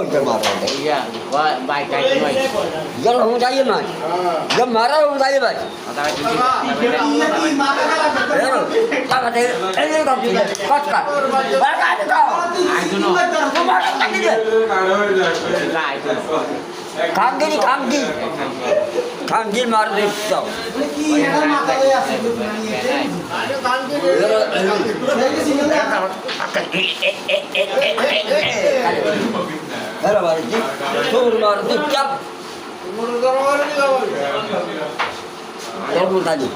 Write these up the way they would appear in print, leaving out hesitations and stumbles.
jam marah. Iya, wah baik kayak gini. Jam orang jaya mas. Jam marah orang jaya mas. Kata itu. Tak ada. Ini kau tidak. Kau tak. Baca itu kau. Itu no. Kau marah tak dia. Nah itu. Kanggi ni kanggi. Kanggi marah itu. Ada baru ni. Tur marah tu cap. Kamu tadi.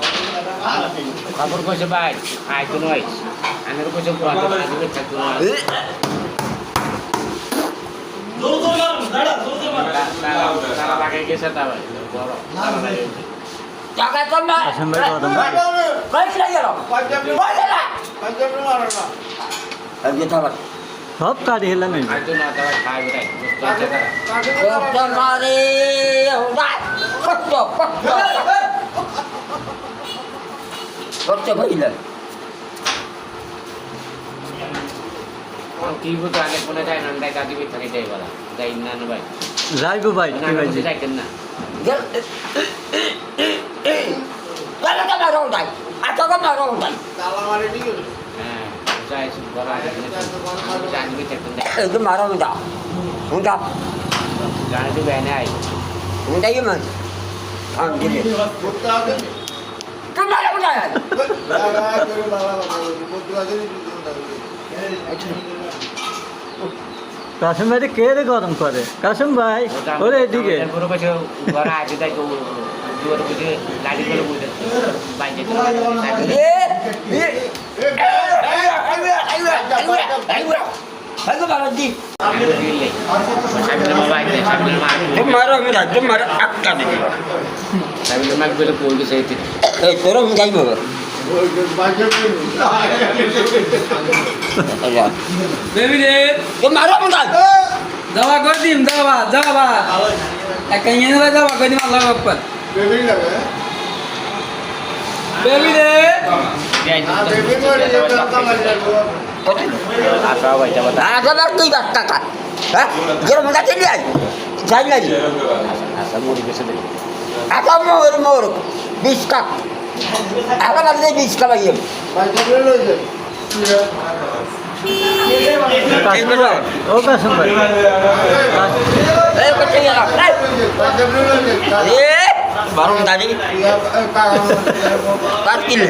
Kapur ko sa bahay. Itu no. Ano ko sa kwarto, ano ko sa kwarto. Salah pakai geser tahu. Borok. Salah lagi. Jangan tambah. Sampai kau tambah. Baik lagi loh. Baik lah. Lagi tambah. সব কাটি হেলাম Itu no tahu khai udah. Dokter mari. Udah. Kocok. Kocok baiklah. Kibu tu ada pun ada nandai tadi kita ni day wala. Day nan bay. যাইবো ভাই ঠিক Nanti আছে saya kena. Kalau kau marah udah. Atau kau marah udah. Saya sekolah ada ni. Jangan kita kena. Itu marah udah. Udah. Jangan tu benar. Udah ya mas. Gini. Kau marah udah. Qasim ভাই কে রে গরম করে কাসিম ভাই ওরে এদিকে Puro kasi gora aja dah tu. Dua tu lagi kalau muda. Banyak tu. Ayo marah di. Sambil membaca, sambil makan. Itu marah udah. Itu marah akan. Sambil makan boleh pun saya itu. Turun jai bawa. Allah. Baby রে Itu marah udah. দাওয়া করে দিম দাওয়া দাওয়া একটা ইয়ে দাওয়া করে দিম আল্লাহ আকবার বেবি রে Apa baca baca. Ada berarti kakak. Hah? Jangan minta dia. Jangan lagi. Asal mau dikasih. Apa mau biskak. Apa lagi biskak lagi? ও কাসিম ভাই Kecil ya. Baru tadi. Parkir.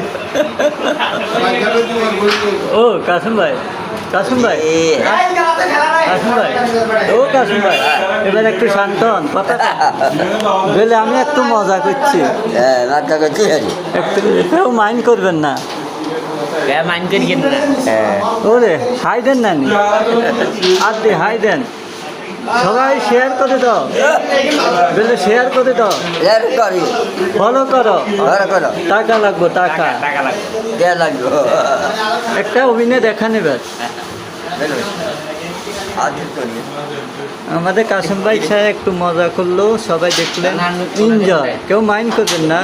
ও কাসিম ভাই কাসিম ভাই কাসিম ভাই ও কাসিম ভাই এবার একটু শান্ত হন কথা বলে আমি একটু মজা করছি Mata kecil. একটু কেউ মাইন্ড করবেন না Ya main ke dia na. ওরে হাই দেন না নি আর দে হাই দেন সবাই শেয়ার করে দাও বলে শেয়ার করে দাও Ler kari. ফলো করো Ler kari. টাকা লাগবো টাকা Tak lagi. Dia lagi. একটা অভিনয় দেখা নেবে Adil tu ni. আমাদের কাসিম ভাই সাহেব একটু মজা করলো সবাই দেখলেন এনজয় কেউ মাইন্ড করবেন না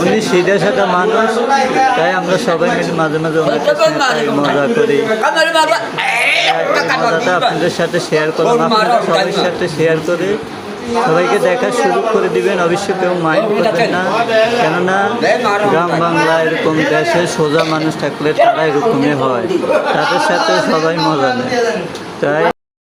উনি সিধা সাদা মানুষ তাই আমরা সবাই মিলে মাঝে মাঝে ওনার কাছে মজা করি Kamar marah. মজাটা আপনাদের সাথে শেয়ার করলাম আপনারা সবার সাথে শেয়ার করে সবাইকে দেখা শুরু করে দিবেন অবশ্যই কেউ মাইন্ড করবেন না কেননা গ্রাম বাংলা এরকম দেশে সোজা মানুষ থাকলে তারা এরকমই হয় তাদের সাথে সবাই মজা নেয় তাই